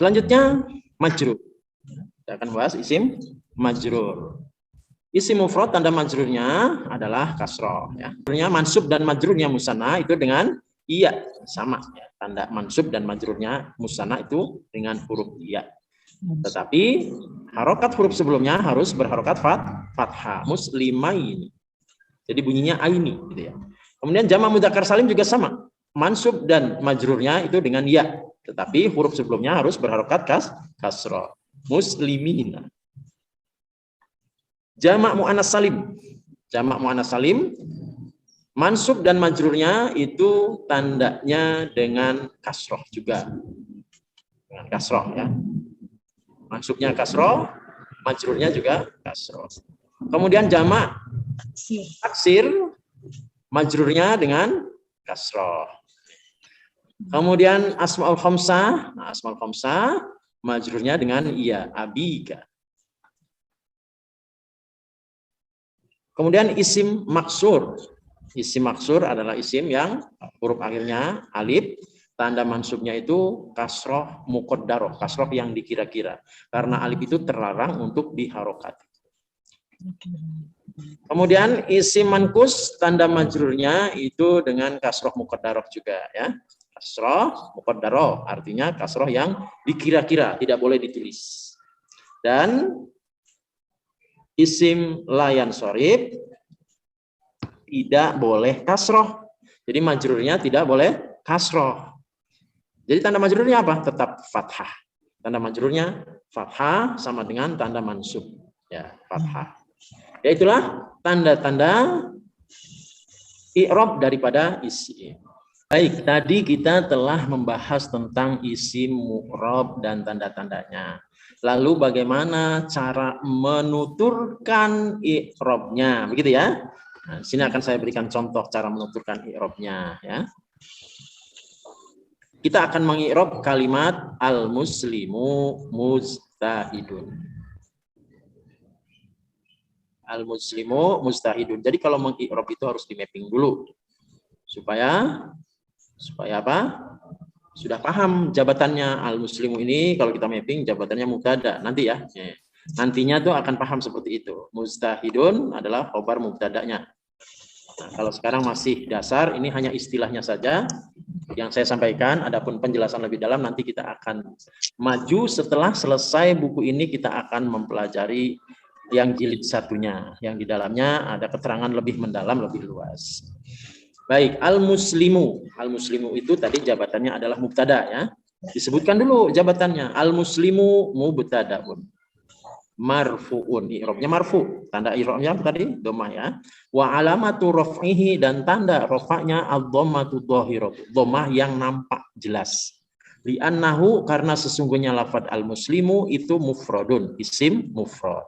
Selanjutnya majrur. Kita akan bahas isim majrur. Isim mufrad tanda majrurnya adalah kasroh. Ya. Mansub dan majrurnya musanna itu dengan iya, sama. Ya. Tanda mansub dan majrurnya musanna itu dengan huruf iya. Tetapi harokat huruf sebelumnya harus berharokat fathah. Muslimaini. Jadi bunyinya aini. Gitu ya. Kemudian jamak mudzakkar salim juga sama. Mansub dan majrurnya itu dengan ya. Tetapi huruf sebelumnya harus berharokat kasroh. Muslimina. Jamak muannas salim. Jamak muannas salim mansub dan majrurnya itu tandanya dengan kasroh juga. Dengan kasroh ya. Mansubnya kasroh, majrurnya juga kasroh. Kemudian jamak taksir majrurnya dengan kasroh. Kemudian asmaul khamsah, nah, asmaul khamsah majrurnya dengan iya, abika. Kemudian isim maksur. Isim maksur adalah isim yang huruf akhirnya alif, tanda mansubnya itu kasroh muqaddarah, kasroh yang dikira-kira. Karena alif itu terlarang untuk diharokat. Kemudian isim mankus, tanda majrurnya itu dengan kasroh muqaddarah juga ya. Kasroh muqaddarah artinya kasroh yang dikira-kira, tidak boleh ditulis. Dan isim layan sorib tidak boleh kasroh. Jadi majrurnya tidak boleh kasroh. Jadi tanda majrurnya apa? Tetap fathah. Tanda majrurnya fathah sama dengan tanda mansub. Ya, fathah. Ya itulah tanda-tanda i'rab daripada isim. Baik, tadi kita telah membahas tentang isim mu'rab dan tanda-tandanya. Lalu bagaimana cara menuturkan i'rabnya, begitu ya? Nah, sini akan saya berikan contoh cara menuturkan i'rabnya ya. Kita akan mengi'rab kalimat al-muslimu mustahidun. Al-muslimu mustahidun. Jadi kalau mengi'rab itu harus di mapping dulu. Supaya apa? Sudah paham jabatannya al-muslimu ini kalau kita mapping jabatannya mubtada nanti ya. Nantinya tuh akan paham seperti itu. Mustahidun adalah khobar mubtadanya. Nah, kalau sekarang masih dasar, ini hanya istilahnya saja yang saya sampaikan. Adapun penjelasan lebih dalam nanti kita akan maju setelah selesai buku ini, kita akan mempelajari yang jilid satunya, yang di dalamnya ada keterangan lebih mendalam, lebih luas. Baik, al-muslimu. Al-muslimu itu tadi jabatannya adalah mubtada ya. Disebutkan dulu jabatannya. Al-muslimu mubtadaun. Marfu'un. I'rabnya marfu. Tanda i'rabnya tadi dhammah ya. Wa alamatu raf'ihi, dan tanda rafa'nya ad-dhammatu dhahiratu. Dhammah yang nampak jelas. Li'annahu, karena sesungguhnya lafadz al-muslimu itu mufradun, isim mufrad.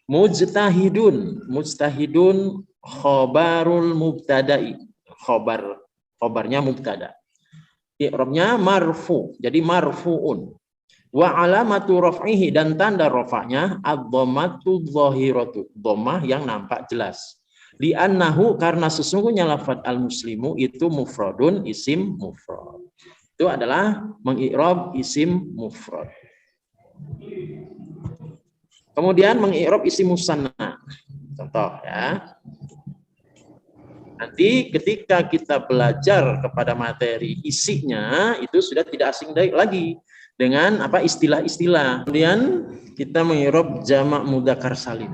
Mujtahidun. Mujtahidun khabarul mubtada'i. Khobarnya mubtada. I'rabnya marfu. Jadi marfu'un. Wa alamatu raf'ihi, dan tanda rafa'nya ad-dhammatu dhahiratu. Dhammah yang nampak jelas. Li'annahu, karena sesungguhnya lafadz al-muslimu itu mufradun, isim mufrad. Itu adalah mengi'rab isim mufrad. Kemudian mengi'rab isim musanna. Contoh ya. Nanti ketika kita belajar kepada materi isinya itu sudah tidak asing lagi dengan apa istilah-istilah. Kemudian kita mengi'rab jamak mudzakkar salim.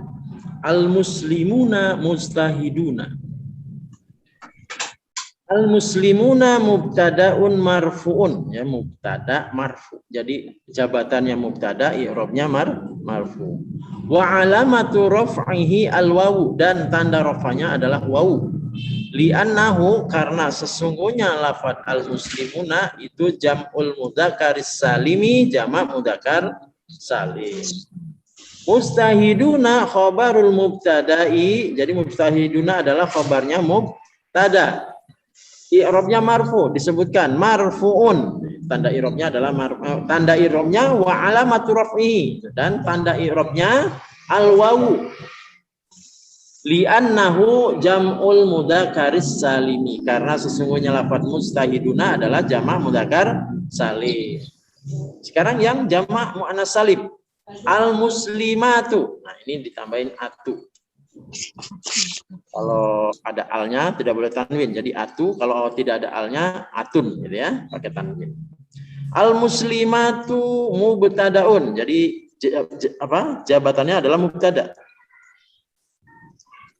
Al-muslimuna mustahiduna. Al-muslimuna mubtadaun marfu'un, ya, mubtada marfu. Jadi jabatannya mubtada, i'rabnya marfu. Wa alamatu raf'ihi al-wawu, dan tanda rafanya adalah wawu. Li'annahu, karena sesungguhnya lafadz al-muslimuna itu jam'ul mudzakkaris salimi, jamak mudzakkar salim. Mustahiduna khabarul mubtada'i, jadi mustahiduna adalah khabarnya mubtada. I'rabnya marfu, disebutkan marfu'un. Tanda i'rabnya adalah tanda i'rabnya wa alamatu raf'ihi, dan tanda i'rabnya al-wawu. Li'annahu jam'ul mudzakkaris salimi, karena sesungguhnya lafadz mustahiduna adalah jamak mudzakkar salim. Sekarang yang jamak muannats salim. Al-muslimatu. Nah, ini ditambahin atu. Kalau ada alnya tidak boleh tanwin. Jadi atu, kalau tidak ada alnya atun gitu ya, pakai tanwin. Al-muslimatu mubtadaun. Jadi jabatannya adalah mubtada.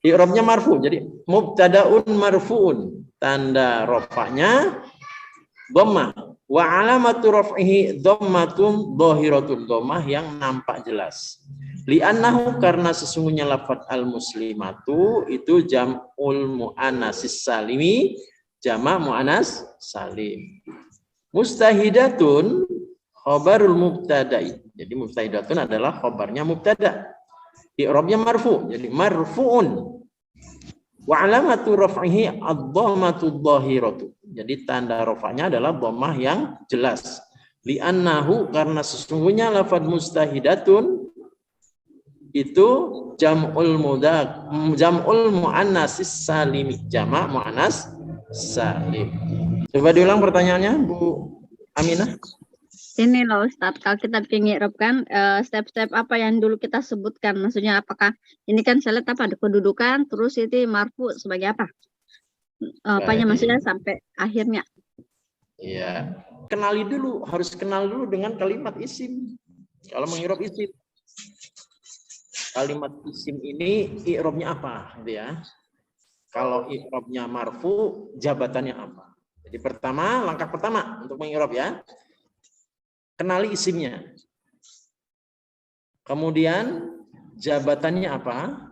I'rabnya marfu. Jadi mubtadaun marfuun. Tanda rafa'nya dhammah. Wa alamatu raf'ihi dhammatun dhahiratun, dhammah yang nampak jelas. Li'annahu, karena sesungguhnya lafaz al-muslimatu itu jam'ul mu'annatsis salimi, jamak mu'annats salim. Mustahidatun khabarul mubtada'i. Jadi mustahidatun adalah khabarnya mubtada. I'rabnya marfu. Jadi marfu'un. Wa alamatu raf'ihi ad-dhammatu dhahiratu. Jadi tanda rafa'nya adalah dhammah yang jelas. Li'annahu, karena sesungguhnya lafaz mustahidatun itu jam'ul muannatsis salimi, jamak muannats salim. Coba diulang pertanyaannya, Bu Aminah. Ini loh Ustadz, kalau kita ingin kan step-step apa yang dulu kita sebutkan, maksudnya apakah ini kan saya lihat apa ada kedudukan, terus itu marfu sebagai apa? Apanya maksudnya sampai akhirnya? Iya, kenali dulu, harus kenal dulu dengan kalimat isim. Kalau mengirab isim, kalimat isim ini i'rabnya apa, gitu ya? Kalau i'rabnya marfu, jabatannya apa? Jadi langkah pertama untuk mengirab ya. Kenali isimnya. Kemudian jabatannya apa?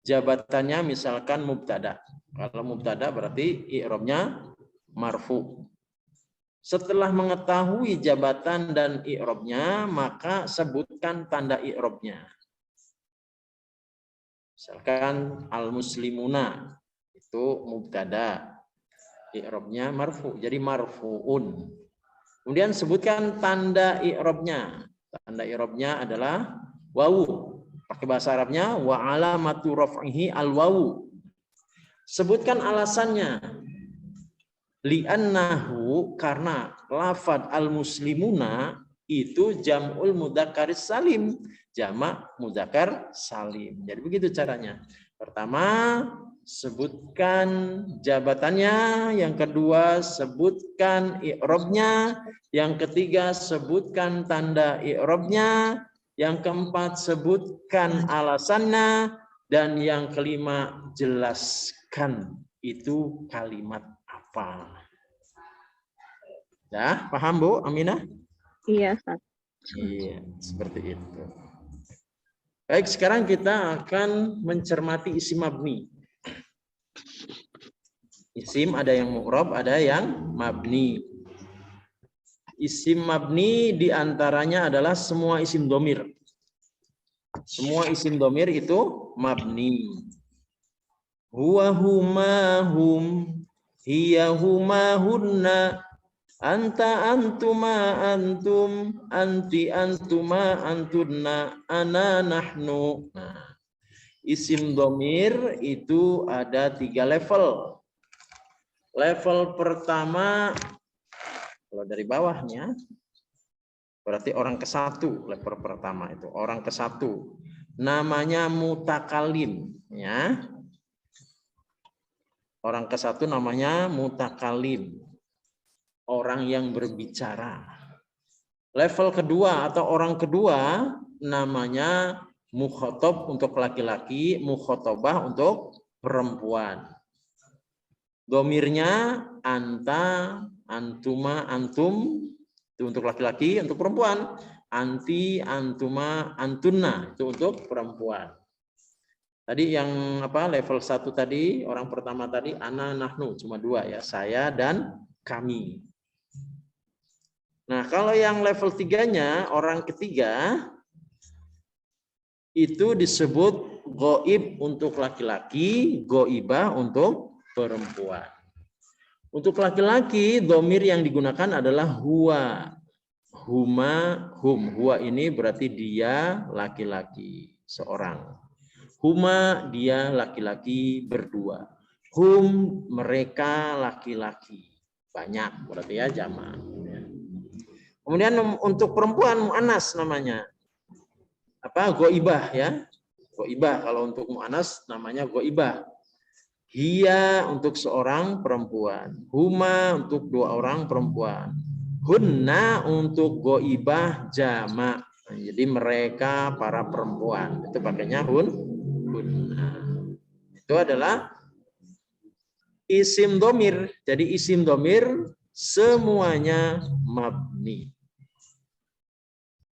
Jabatannya misalkan mubtada. Kalau mubtada berarti i'rabnya marfu. Setelah mengetahui jabatan dan i'rabnya, maka sebutkan tanda i'rabnya. Misalkan al-muslimuna itu mubtada. I'rabnya marfu, jadi marfuun. Kemudian sebutkan tanda i'rabnya. Tanda i'rabnya adalah wawu. Pakai bahasa Arabnya wa alamatu raf'ihi al-wawu. Sebutkan alasannya. Li'annahu, karena lafad al-muslimuna itu jam'ul mudzakkar salim, jamak mudzakkar salim. Jadi begitu caranya. Pertama, sebutkan jabatannya, yang kedua sebutkan i'rabnya, yang ketiga sebutkan tanda i'rabnya, yang keempat sebutkan alasannya, dan yang kelima jelaskan itu kalimat apa. Ya, paham Bu Aminah? Iya, Ustaz. Iya, seperti itu. Baik, sekarang kita akan mencermati isim mabni. Isim ada yang mu'rab, ada yang mabni. Isim mabni diantaranya adalah semua isim domir. Semua isim domir itu mabni. Huwa huma hum, hiya huma hunna, anta antuma antum, anti antuma antunna, ana nahnu. Nah, isim domir itu ada 3 level. Level pertama, kalau dari bawahnya, berarti orang ke-1. Level pertama itu orang ke-1. Namanya mutakalim. Ya. Orang ke-1 namanya mutakalim. Orang yang berbicara. Level kedua atau orang kedua namanya mukhotob untuk laki-laki, mukhotobah untuk perempuan. Domirnya anta, antuma, antum itu untuk laki-laki, untuk perempuan. Anti, antuma, antunna itu untuk perempuan. Tadi yang level 1 tadi, orang pertama tadi ana, nahnu, cuma 2 ya, saya dan kami. Nah, kalau yang level 3-nya, orang ketiga itu disebut goib untuk laki-laki, goibah untuk perempuan. Untuk laki-laki, domir yang digunakan adalah huwa, huma, hum. Huwa ini berarti dia laki-laki, seorang. Huma, dia laki-laki berdua. Hum, mereka laki-laki. banyak, berarti ya jamak. Kemudian untuk perempuan mu'annas namanya apa? Goibah ya. Goibah kalau untuk mu'annas namanya goibah. Hiya untuk seorang perempuan. Huma untuk 2 orang perempuan. Hunna untuk goibah jamak. Nah, jadi mereka para perempuan. Itu pakainya hunna. Itu adalah isim domir. Jadi isim domir semuanya mabni.